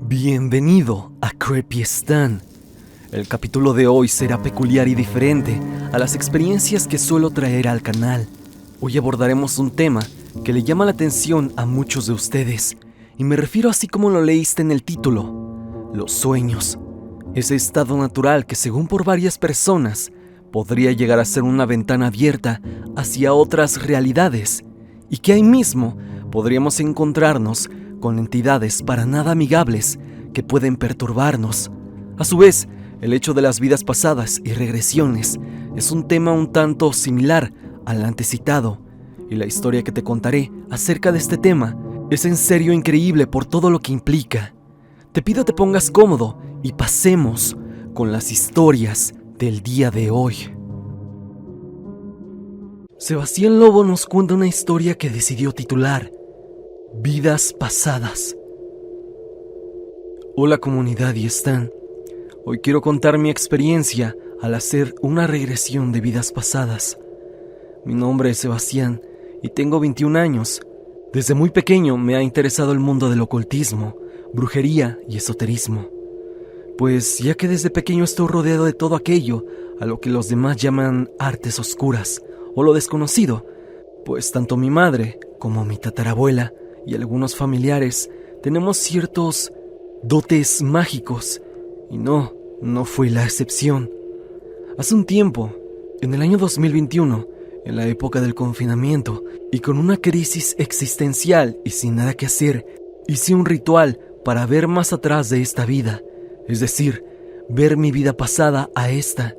Bienvenido a Creepy Stan. El capítulo de hoy será peculiar y diferente a las experiencias que suelo traer al canal. Hoy abordaremos un tema que le llama la atención a muchos de ustedes, y me refiero así como lo leíste en el título: los sueños. Ese estado natural que, según por varias personas, podría llegar a ser una ventana abierta hacia otras realidades, y que ahí mismo podríamos encontrarnos con entidades para nada amigables que pueden perturbarnos. A su vez, el hecho de las vidas pasadas y regresiones es un tema un tanto similar al antecitado, y la historia que te contaré acerca de este tema es en serio increíble por todo lo que implica. Te pido te pongas cómodo y pasemos con las historias del día de hoy. Sebastián Lobo nos cuenta una historia que decidió titular Vidas pasadas. Hola comunidad y Stan. Hoy quiero contar mi experiencia al hacer una regresión de vidas pasadas. Mi nombre es Sebastián y tengo 21 años. Desde muy pequeño me ha interesado el mundo del ocultismo, brujería y esoterismo. Pues ya que desde pequeño estoy rodeado de todo aquello a lo que los demás llaman artes oscuras o lo desconocido, pues tanto mi madre como mi tatarabuela y algunos familiares tenemos ciertos dotes mágicos, y no fue la excepción. Hace un tiempo, en el año 2021, en la época del confinamiento, y con una crisis existencial y sin nada que hacer, hice un ritual para ver más atrás de esta vida, es decir, ver mi vida pasada a esta.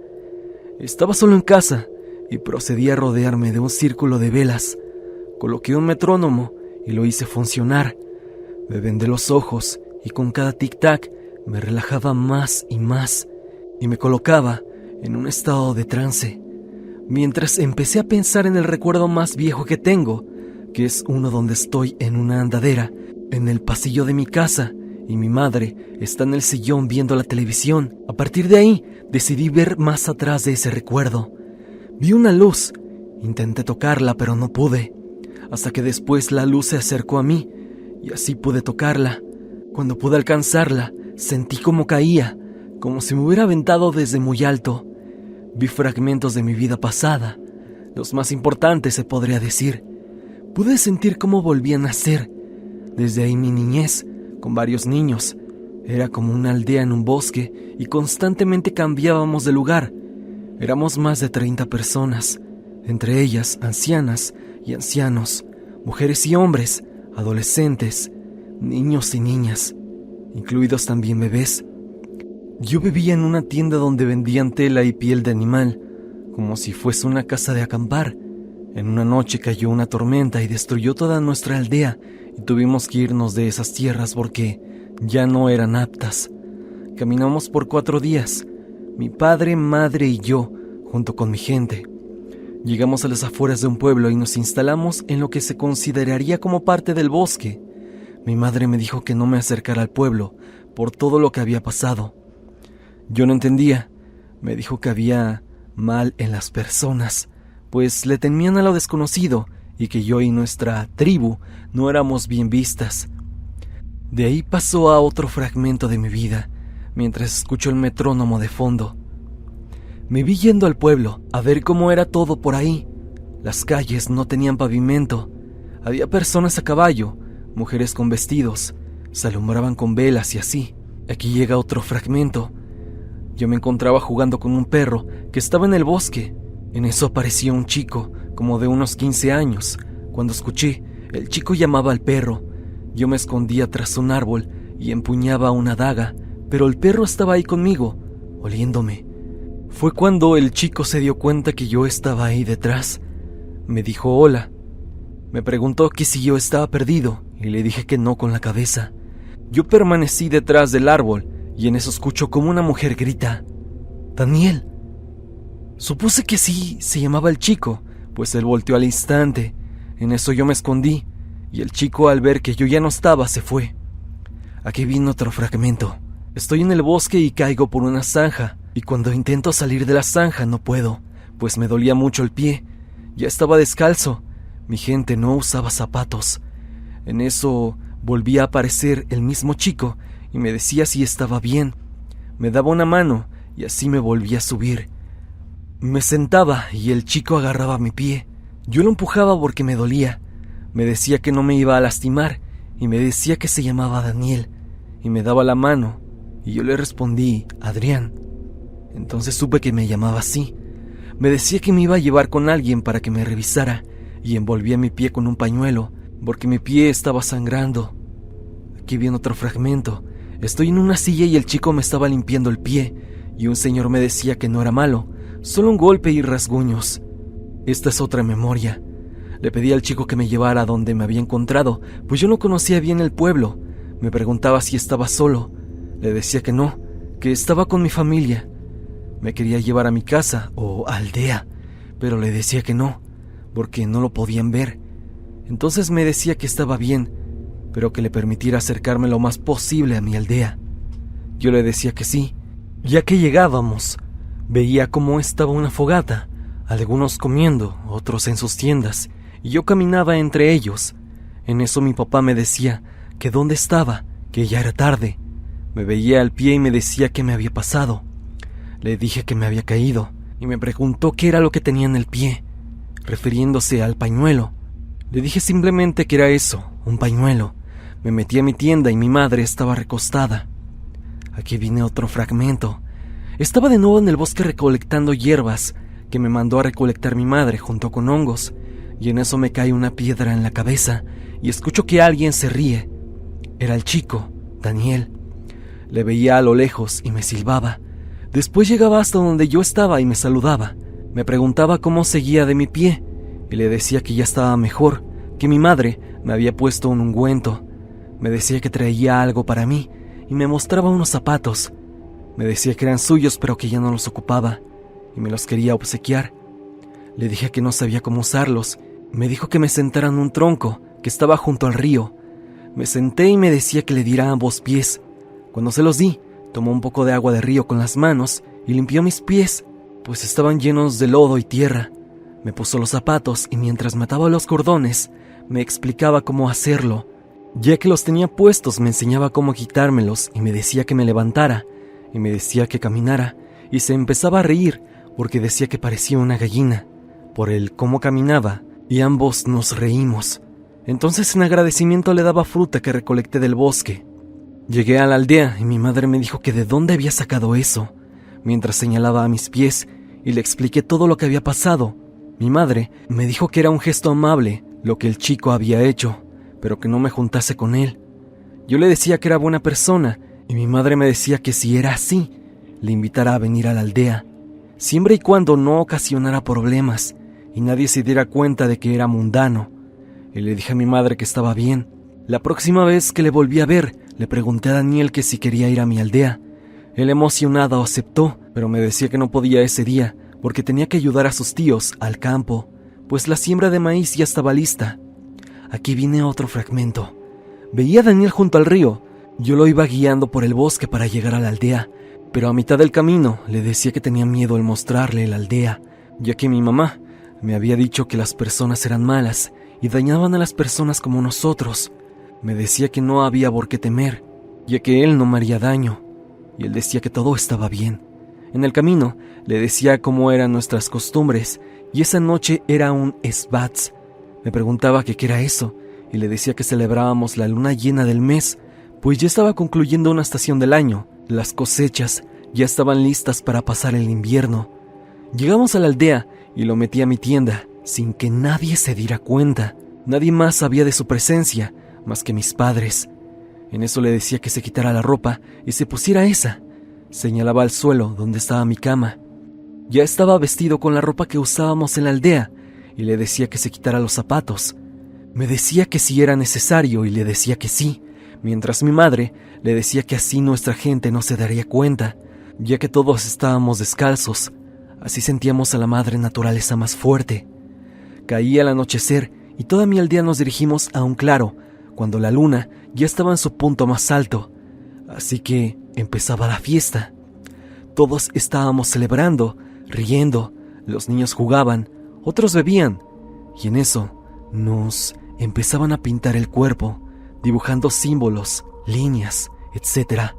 Estaba solo en casa y procedí a rodearme de un círculo de velas. Coloqué un metrónomo y lo hice funcionar. Me vendé los ojos y con cada tic-tac me relajaba más y más, y me colocaba en un estado de trance, mientras empecé a pensar en el recuerdo más viejo que tengo, que es uno donde estoy en una andadera, en el pasillo de mi casa, y mi madre está en el sillón viendo la televisión. A partir de ahí, decidí ver más atrás de ese recuerdo. Vi una luz, intenté tocarla pero no pude, hasta que después la luz se acercó a mí, y así pude tocarla. Cuando pude alcanzarla, sentí como caía, como si me hubiera aventado desde muy alto. Vi fragmentos de mi vida pasada, los más importantes se podría decir. Pude sentir cómo volví a nacer. Desde ahí mi niñez, con varios niños. Era como una aldea en un bosque y constantemente cambiábamos de lugar. Éramos más de 30 personas, entre ellas ancianas y ancianos, mujeres y hombres, adolescentes, niños y niñas, incluidos también bebés. Yo vivía en una tienda donde vendían tela y piel de animal, como si fuese una casa de acampar. En una noche cayó una tormenta y destruyó toda nuestra aldea, y tuvimos que irnos de esas tierras porque ya no eran aptas. Caminamos por 4 días, mi padre, madre y yo, junto con mi gente. Llegamos a las afueras de un pueblo y nos instalamos en lo que se consideraría como parte del bosque. Mi madre me dijo que no me acercara al pueblo por todo lo que había pasado. Yo no entendía. Me dijo que había mal en las personas, pues le temían a lo desconocido y que yo y nuestra tribu no éramos bien vistas. De ahí pasó a otro fragmento de mi vida, mientras escucho el metrónomo de fondo. Me vi yendo al pueblo a ver cómo era todo por ahí. Las calles no tenían pavimento. Había personas a caballo, mujeres con vestidos, se alumbraban con velas y así. Aquí llega otro fragmento. Yo me encontraba jugando con un perro que estaba en el bosque. En eso apareció un chico, como de unos 15 años. Cuando escuché, el chico llamaba al perro. Yo me escondía tras un árbol y empuñaba una daga, pero el perro estaba ahí conmigo, oliéndome. Fue cuando el chico se dio cuenta que yo estaba ahí detrás. Me dijo hola. Me preguntó que si yo estaba perdido y le dije que no con la cabeza. Yo permanecí detrás del árbol y en eso escucho como una mujer grita: ¡Daniel! Supuse que sí se llamaba el chico, pues él volteó al instante. En eso yo me escondí y el chico, al ver que yo ya no estaba, se fue. Aquí viene otro fragmento. Estoy en el bosque y caigo por una zanja, y cuando intento salir de la zanja no puedo, pues me dolía mucho el pie. Ya estaba descalzo. Mi gente no usaba zapatos. En eso volvía a aparecer el mismo chico y me decía si estaba bien. Me daba una mano y así me volvía a subir. Me sentaba y el chico agarraba mi pie. Yo lo empujaba porque me dolía. Me decía que no me iba a lastimar y me decía que se llamaba Daniel y me daba la mano y yo le respondí Adrián. Entonces supe que me llamaba así. Me decía que me iba a llevar con alguien para que me revisara y envolvía mi pie con un pañuelo porque mi pie estaba sangrando. Aquí viene otro fragmento. Estoy en una silla y el chico me estaba limpiando el pie y un señor me decía que no era malo, solo un golpe y rasguños. Esta es otra memoria. Le pedí al chico que me llevara a donde me había encontrado, pues yo no conocía bien el pueblo. Me preguntaba si estaba solo. Le decía que no, que estaba con mi familia. Me quería llevar a mi casa o aldea, pero le decía que no, porque no lo podían ver. Entonces me decía que estaba bien, pero que le permitiera acercarme lo más posible a mi aldea. Yo le decía que sí. Ya que llegábamos, veía cómo estaba una fogata, algunos comiendo, otros en sus tiendas, y yo caminaba entre ellos. En eso mi papá me decía que dónde estaba, que ya era tarde. Me veía al pie y me decía qué me había pasado. Le dije que me había caído, y me preguntó qué era lo que tenía en el pie, refiriéndose al pañuelo. Le dije simplemente que era eso, un pañuelo. Me metí a mi tienda y mi madre estaba recostada. Aquí viene otro fragmento. Estaba de nuevo en el bosque recolectando hierbas que me mandó a recolectar mi madre junto con hongos, y en eso me cae una piedra en la cabeza y escucho que alguien se ríe. Era el chico, Daniel. Le veía a lo lejos y me silbaba. Después llegaba hasta donde yo estaba y me saludaba. Me preguntaba cómo seguía de mi pie y le decía que ya estaba mejor, que mi madre me había puesto un ungüento. Me decía que traía algo para mí y me mostraba unos zapatos. Me decía que eran suyos pero que ya no los ocupaba y me los quería obsequiar. Le dije que no sabía cómo usarlos. Me dijo que me sentara en un tronco que estaba junto al río. Me senté y me decía que le diera ambos pies. Cuando se los di, tomó un poco de agua de río con las manos y limpió mis pies, pues estaban llenos de lodo y tierra. Me puso los zapatos y mientras me ataba los cordones, me explicaba cómo hacerlo. Ya que los tenía puestos, me enseñaba cómo quitármelos y me decía que me levantara y me decía que caminara y se empezaba a reír porque decía que parecía una gallina por el cómo caminaba y ambos nos reímos. Entonces en agradecimiento le daba fruta que recolecté del bosque. Llegué a la aldea y mi madre me dijo que de dónde había sacado eso, mientras señalaba a mis pies y le expliqué todo lo que había pasado. Mi madre me dijo que era un gesto amable lo que el chico había hecho, pero que no me juntase con él. Yo le decía que era buena persona y mi madre me decía que si era así, le invitara a venir a la aldea, siempre y cuando no ocasionara problemas y nadie se diera cuenta de que era mundano. Y le dije a mi madre que estaba bien. La próxima vez que le volví a ver, le pregunté a Daniel que si quería ir a mi aldea. Él emocionado aceptó, pero me decía que no podía ese día porque tenía que ayudar a sus tíos al campo, pues la siembra de maíz ya estaba lista. Aquí viene otro fragmento. Veía a Daniel junto al río. Yo lo iba guiando por el bosque para llegar a la aldea, pero a mitad del camino le decía que tenía miedo al mostrarle la aldea, ya que mi mamá me había dicho que las personas eran malas y dañaban a las personas como nosotros. Me decía que no había por qué temer, ya que él no me haría daño, y él decía que todo estaba bien. En el camino le decía cómo eran nuestras costumbres, y esa noche era un Sbats. Me preguntaba que qué era eso, y le decía que celebrábamos la luna llena del mes, pues ya estaba concluyendo una estación del año. Las cosechas ya estaban listas para pasar el invierno. Llegamos a la aldea y lo metí a mi tienda, sin que nadie se diera cuenta. Nadie más sabía de su presencia, más que mis padres. En eso le decía que se quitara la ropa y se pusiera esa. Señalaba al suelo donde estaba mi cama. Ya estaba vestido con la ropa que usábamos en la aldea y le decía que se quitara los zapatos. Me decía que si era necesario y le decía que sí, mientras mi madre le decía que así nuestra gente no se daría cuenta, ya que todos estábamos descalzos. Así sentíamos a la madre naturaleza más fuerte. Caía el anochecer y toda mi aldea nos dirigimos a un claro, cuando la luna ya estaba en su punto más alto. Así que empezaba la fiesta. Todos estábamos celebrando, riendo, los niños jugaban, otros bebían, y en eso nos empezaban a pintar el cuerpo, dibujando símbolos, líneas etc.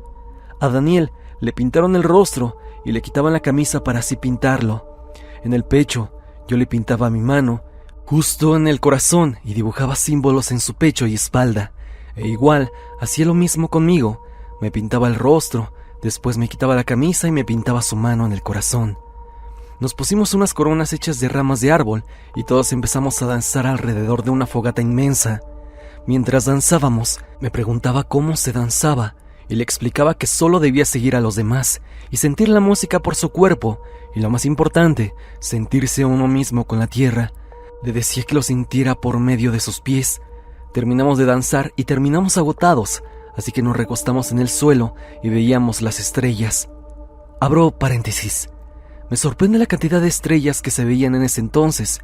A Daniel le pintaron el rostro y le quitaban la camisa para así pintarlo. En el pecho yo le pintaba mi mano, justo en el corazón, y dibujaba símbolos en su pecho y espalda. E igual hacía lo mismo conmigo, me pintaba el rostro, después me quitaba la camisa y me pintaba su mano en el corazón. Nos pusimos unas coronas hechas de ramas de árbol y todos empezamos a danzar alrededor de una fogata inmensa. Mientras danzábamos, me preguntaba cómo se danzaba y le explicaba que solo debía seguir a los demás y sentir la música por su cuerpo y, lo más importante, sentirse uno mismo con la tierra. Le decía que lo sintiera por medio de sus pies. Terminamos de danzar y terminamos agotados, así que nos recostamos en el suelo y veíamos las estrellas. Abro paréntesis. Me sorprende la cantidad de estrellas que se veían en ese entonces,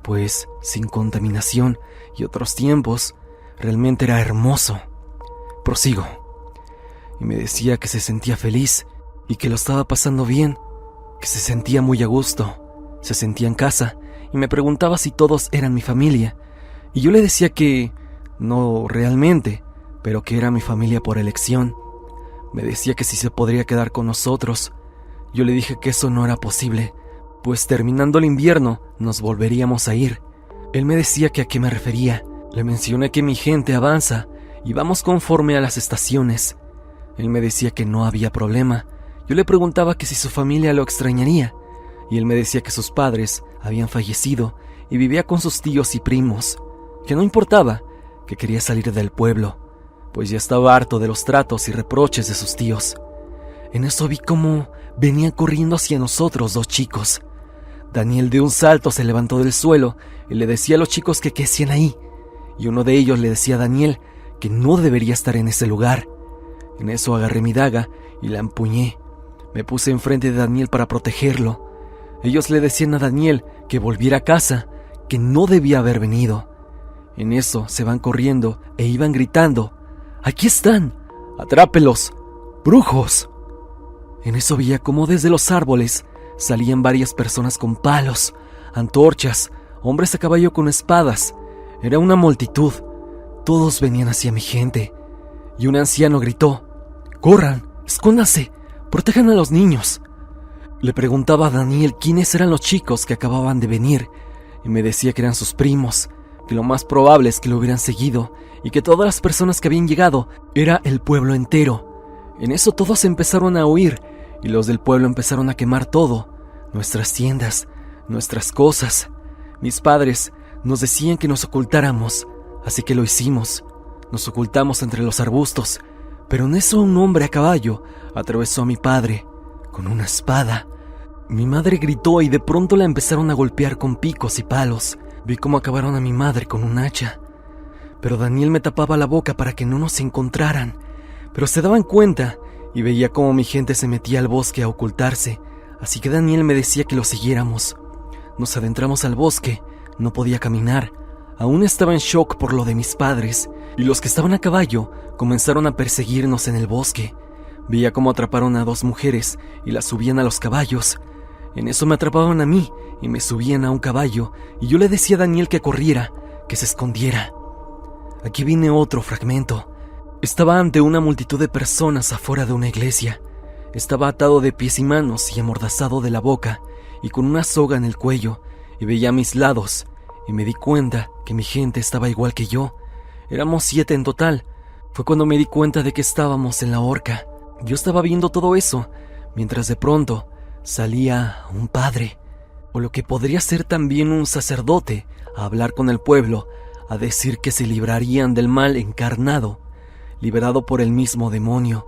pues sin contaminación y otros tiempos, realmente era hermoso. Prosigo. Y me decía que se sentía feliz y que lo estaba pasando bien, que se sentía muy a gusto, se sentía en casa, y me preguntaba si todos eran mi familia. Y yo le decía que no realmente, pero que era mi familia por elección. Me decía que si se podría quedar con nosotros. Yo le dije que eso no era posible, pues terminando el invierno nos volveríamos a ir. Él me decía que a qué me refería. Le mencioné que mi gente avanza y vamos conforme a las estaciones. Él me decía que no había problema. Yo le preguntaba que si su familia lo extrañaría, y él me decía que sus padres habían fallecido y vivía con sus tíos y primos, que no importaba, que quería salir del pueblo, pues ya estaba harto de los tratos y reproches de sus tíos. En eso vi cómo venían corriendo hacia nosotros dos chicos. Daniel de un salto se levantó del suelo y le decía a los chicos que qué hacían ahí, y uno de ellos le decía a Daniel que no debería estar en ese lugar. En eso agarré mi daga y la empuñé. Me puse enfrente de Daniel para protegerlo. Ellos le decían a Daniel que volviera a casa, que no debía haber venido. En eso se van corriendo e iban gritando: ¡aquí están! ¡Atrápelos! ¡Brujos! En eso veía cómo desde los árboles salían varias personas con palos, antorchas, hombres a caballo con espadas. Era una multitud. Todos venían hacia mi gente. Y un anciano gritó: ¡corran! ¡Escóndanse! ¡Protejan a los niños! Le preguntaba a Daniel quiénes eran los chicos que acababan de venir, y me decía que eran sus primos, que lo más probable es que lo hubieran seguido, y que todas las personas que habían llegado era el pueblo entero. En eso todos empezaron a huir, y los del pueblo empezaron a quemar todo, nuestras tiendas, nuestras cosas. Mis padres nos decían que nos ocultáramos, así que lo hicimos. Nos ocultamos entre los arbustos, pero en eso un hombre a caballo atravesó a mi padre con una espada. Mi madre gritó y de pronto la empezaron a golpear con picos y palos. Vi cómo acabaron a mi madre con un hacha. Pero Daniel me tapaba la boca para que no nos encontraran. Pero se daban cuenta y veía cómo mi gente se metía al bosque a ocultarse, así que Daniel me decía que lo siguiéramos. Nos adentramos al bosque, no podía caminar. Aún estaba en shock por lo de mis padres, y los que estaban a caballo comenzaron a perseguirnos en el bosque. Veía cómo atraparon a dos mujeres y las subían a los caballos. En eso me atrapaban a mí y me subían a un caballo, y yo le decía a Daniel que corriera, que se escondiera. Aquí viene otro fragmento. Estaba ante una multitud de personas afuera de una iglesia. Estaba atado de pies y manos y amordazado de la boca y con una soga en el cuello, y veía a mis lados y me di cuenta que mi gente estaba igual que yo. Éramos 7 en total. Fue cuando me di cuenta de que estábamos en la horca. Yo estaba viendo todo eso, mientras de pronto salía un padre, o lo que podría ser también un sacerdote, a hablar con el pueblo, a decir que se librarían del mal encarnado, liberado por el mismo demonio.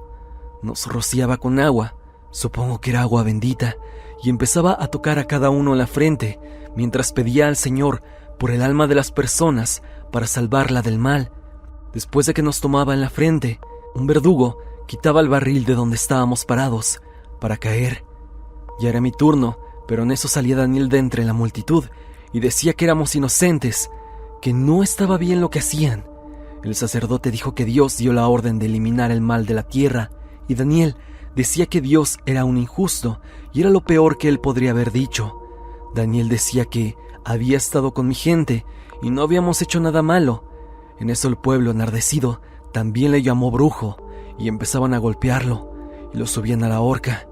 Nos rociaba con agua, supongo que era agua bendita, y empezaba a tocar a cada uno en la frente, mientras pedía al Señor por el alma de las personas para salvarla del mal. Después de que nos tomaba en la frente, un verdugo quitaba el barril de donde estábamos parados para caer. Ya era mi turno, pero en eso salía Daniel de entre la multitud y decía que éramos inocentes, que no estaba bien lo que hacían. El sacerdote dijo que Dios dio la orden de eliminar el mal de la tierra, y Daniel decía que Dios era un injusto y era lo peor que él podría haber dicho. Daniel decía que había estado con mi gente y no habíamos hecho nada malo. En eso el pueblo, enardecido, también le llamó brujo y empezaban a golpearlo y lo subían a la horca.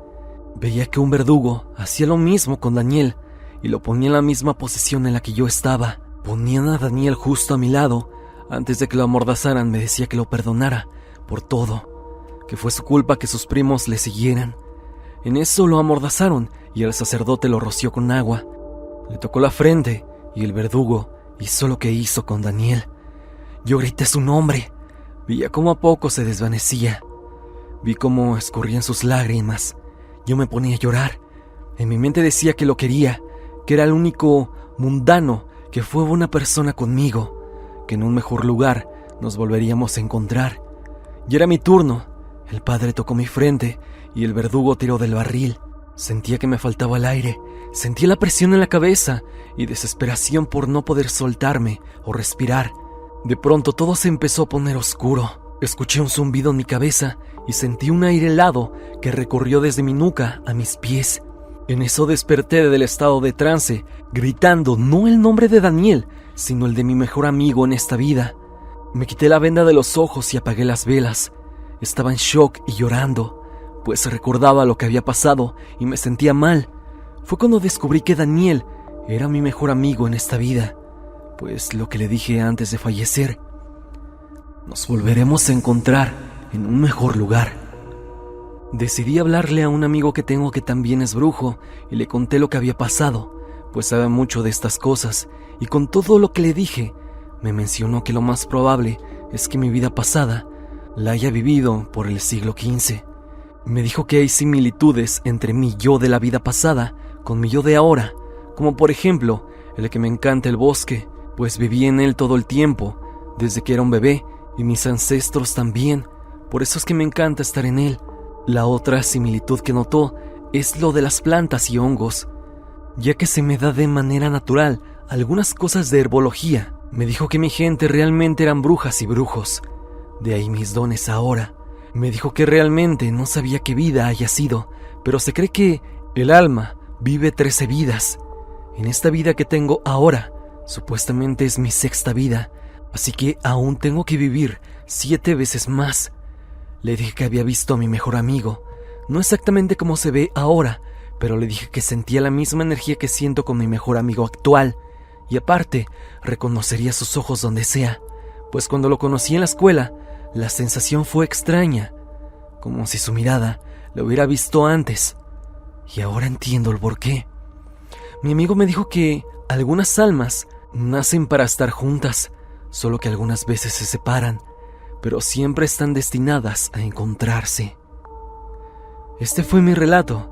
Veía que un verdugo hacía lo mismo con Daniel y lo ponía en la misma posición en la que yo estaba. Ponían a Daniel justo a mi lado. Antes de que lo amordazaran me decía que lo perdonara por todo, que fue su culpa que sus primos le siguieran. En eso lo amordazaron y el sacerdote lo roció con agua. Le tocó la frente y el verdugo hizo lo que hizo con Daniel. Yo grité su nombre. Veía cómo a poco se desvanecía. Vi cómo escurrían sus lágrimas. Yo me ponía a llorar. En mi mente decía que lo quería, que era el único mundano que fue buena persona conmigo, que en un mejor lugar nos volveríamos a encontrar. Y era mi turno. El padre tocó mi frente y el verdugo tiró del barril. Sentía que me faltaba el aire. Sentía la presión en la cabeza y desesperación por no poder soltarme o respirar. De pronto todo se empezó a poner oscuro. Escuché un zumbido en mi cabeza y sentí un aire helado que recorrió desde mi nuca a mis pies. En eso desperté del estado de trance, gritando no el nombre de Daniel, sino el de mi mejor amigo en esta vida. Me quité la venda de los ojos y apagué las velas. Estaba en shock y llorando, pues recordaba lo que había pasado y me sentía mal. Fue cuando descubrí que Daniel era mi mejor amigo en esta vida, pues lo que le dije antes de fallecer: nos volveremos a encontrar en un mejor lugar. Decidí hablarle a un amigo que tengo que también es brujo y le conté lo que había pasado, pues sabe mucho de estas cosas, y con todo lo que le dije, me mencionó que lo más probable es que mi vida pasada la haya vivido por el siglo XV. Me dijo que hay similitudes entre mi yo de la vida pasada con mi yo de ahora, como por ejemplo el que me encanta el bosque, pues viví en él todo el tiempo, desde que era un bebé, y mis ancestros también, por eso es que me encanta estar en él. La otra similitud que notó es lo de las plantas y hongos, ya que se me da de manera natural algunas cosas de herbología. Me dijo que mi gente realmente eran brujas y brujos, de ahí mis dones ahora. Me dijo que realmente no sabía qué vida haya sido, pero se cree que el alma vive 13 vidas. En esta vida que tengo ahora, supuestamente es mi 6ª vida, así que aún tengo que vivir 7 veces más. Le dije que había visto a mi mejor amigo, no exactamente como se ve ahora, pero le dije que sentía la misma energía que siento con mi mejor amigo actual, y aparte, reconocería sus ojos donde sea, pues cuando lo conocí en la escuela, la sensación fue extraña, como si su mirada lo hubiera visto antes, y ahora entiendo el porqué. Mi amigo me dijo que algunas almas nacen para estar juntas, solo que algunas veces se separan, pero siempre están destinadas a encontrarse. Este fue mi relato.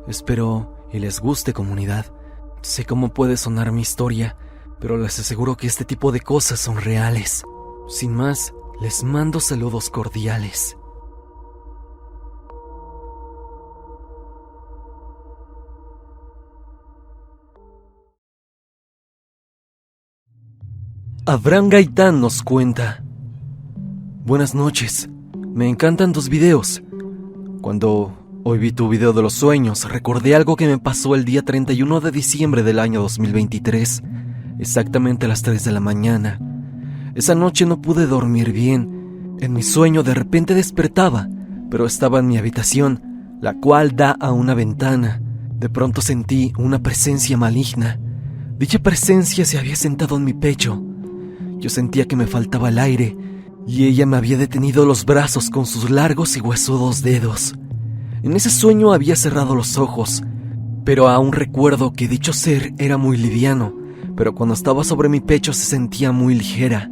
Espero y les guste, comunidad. Sé cómo puede sonar mi historia, pero les aseguro que este tipo de cosas son reales. Sin más, les mando saludos cordiales. Abraham Gaitán nos cuenta: buenas noches, me encantan tus videos. Cuando hoy vi tu video de los sueños, recordé algo que me pasó el día 31 de diciembre del año 2023, exactamente a las 3 de la mañana. Esa noche no pude dormir bien. En mi sueño de repente despertaba, pero estaba en mi habitación, la cual da a una ventana. De pronto sentí una presencia maligna. Dicha presencia se había sentado en mi pecho. Yo sentía que me faltaba el aire, y ella me había detenido los brazos con sus largos y huesudos dedos. En ese sueño había cerrado los ojos, pero aún recuerdo que dicho ser era muy liviano, pero cuando estaba sobre mi pecho se sentía muy ligera.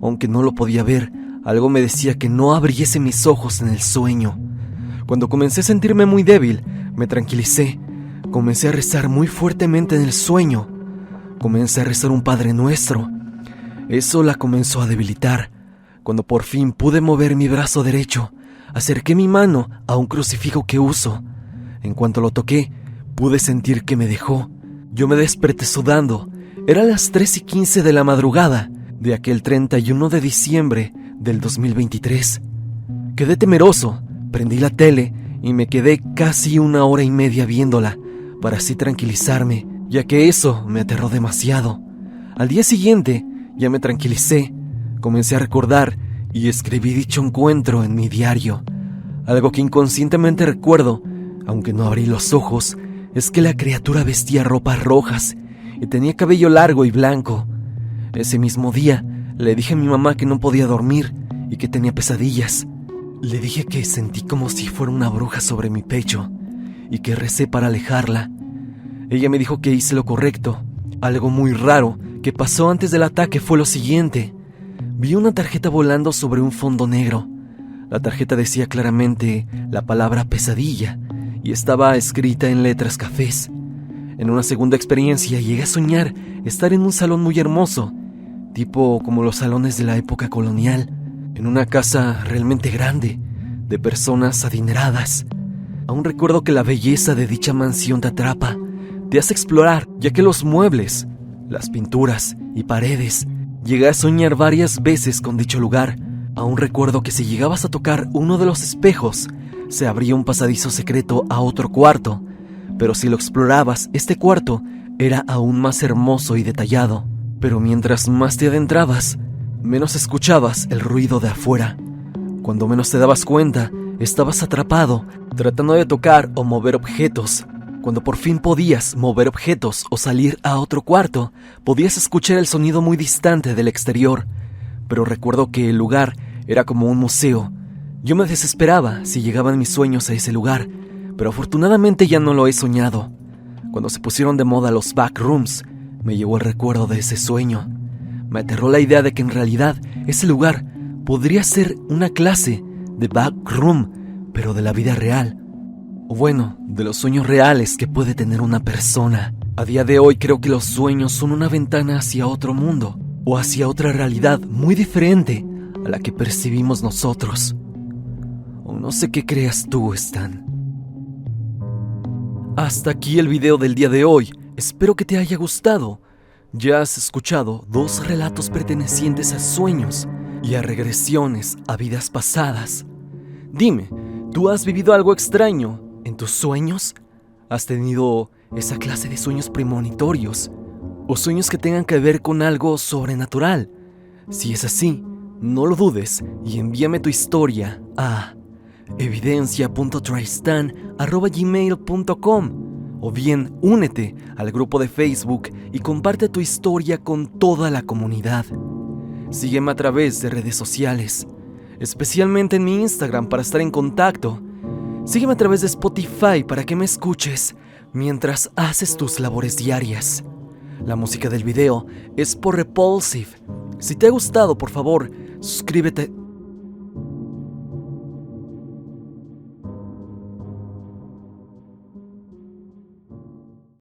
Aunque no lo podía ver, algo me decía que no abriese mis ojos en el sueño. Cuando comencé a sentirme muy débil, me tranquilicé. Comencé a rezar muy fuertemente en el sueño. Comencé a rezar un Padre Nuestro. Eso la comenzó a debilitar. Cuando por fin pude mover mi brazo derecho, acerqué mi mano a un crucifijo que uso. En cuanto lo toqué, pude sentir que me dejó. Yo me desperté sudando. Eran las 3:15 de la madrugada de aquel 31 de diciembre del 2023. Quedé temeroso, prendí la tele y me quedé casi 1 hora y media viéndola, para así tranquilizarme, ya que eso me aterró demasiado. Al día siguiente, ya me tranquilicé, comencé a recordar y escribí dicho encuentro en mi diario. Algo que inconscientemente recuerdo, aunque no abrí los ojos, es que la criatura vestía ropas rojas y tenía cabello largo y blanco. Ese mismo día, le dije a mi mamá que no podía dormir y que tenía pesadillas. Le dije que sentí como si fuera una bruja sobre mi pecho y que recé para alejarla. Ella me dijo que hice lo correcto. Algo muy raro que pasó antes del ataque fue lo siguiente. Vi una tarjeta volando sobre un fondo negro. La tarjeta decía claramente la palabra pesadilla y estaba escrita en letras cafés. En una segunda experiencia llegué a soñar estar en un salón muy hermoso, tipo como los salones de la época colonial, en una casa realmente grande, de personas adineradas. Aún recuerdo que la belleza de dicha mansión te atrapa, te hace explorar, ya que los muebles, las pinturas y paredes. Llegué a soñar varias veces con dicho lugar. Aún recuerdo que si llegabas a tocar uno de los espejos, se abría un pasadizo secreto a otro cuarto, pero si lo explorabas, este cuarto era aún más hermoso y detallado. Pero mientras más te adentrabas, menos escuchabas el ruido de afuera. Cuando menos te dabas cuenta, estabas atrapado, tratando de tocar o mover objetos. Cuando por fin podías mover objetos o salir a otro cuarto, podías escuchar el sonido muy distante del exterior. Pero recuerdo que el lugar era como un museo. Yo me desesperaba si llegaban mis sueños a ese lugar, pero afortunadamente ya no lo he soñado. Cuando se pusieron de moda los backrooms, me llegó el recuerdo de ese sueño. Me aterró la idea de que en realidad ese lugar podría ser una clase de backroom, pero de la vida real. O bueno, de los sueños reales que puede tener una persona. A día de hoy creo que los sueños son una ventana hacia otro mundo, o hacia otra realidad muy diferente a la que percibimos nosotros. O no sé qué creas tú, Stan. Hasta aquí el video del día de hoy. Espero que te haya gustado. Ya has escuchado 2 relatos pertenecientes a sueños y a regresiones a vidas pasadas. Dime, ¿tú has vivido algo extraño en tus sueños? ¿Has tenido esa clase de sueños premonitorios? ¿O sueños que tengan que ver con algo sobrenatural? Si es así, no lo dudes y envíame tu historia a evidencia.tristan@gmail.com o bien únete al grupo de Facebook y comparte tu historia con toda la comunidad. Sígueme a través de redes sociales, especialmente en mi Instagram para estar en contacto. Sígueme a través de Spotify para que me escuches mientras haces tus labores diarias. La música del video es por Repulsive. Si te ha gustado, por favor, suscríbete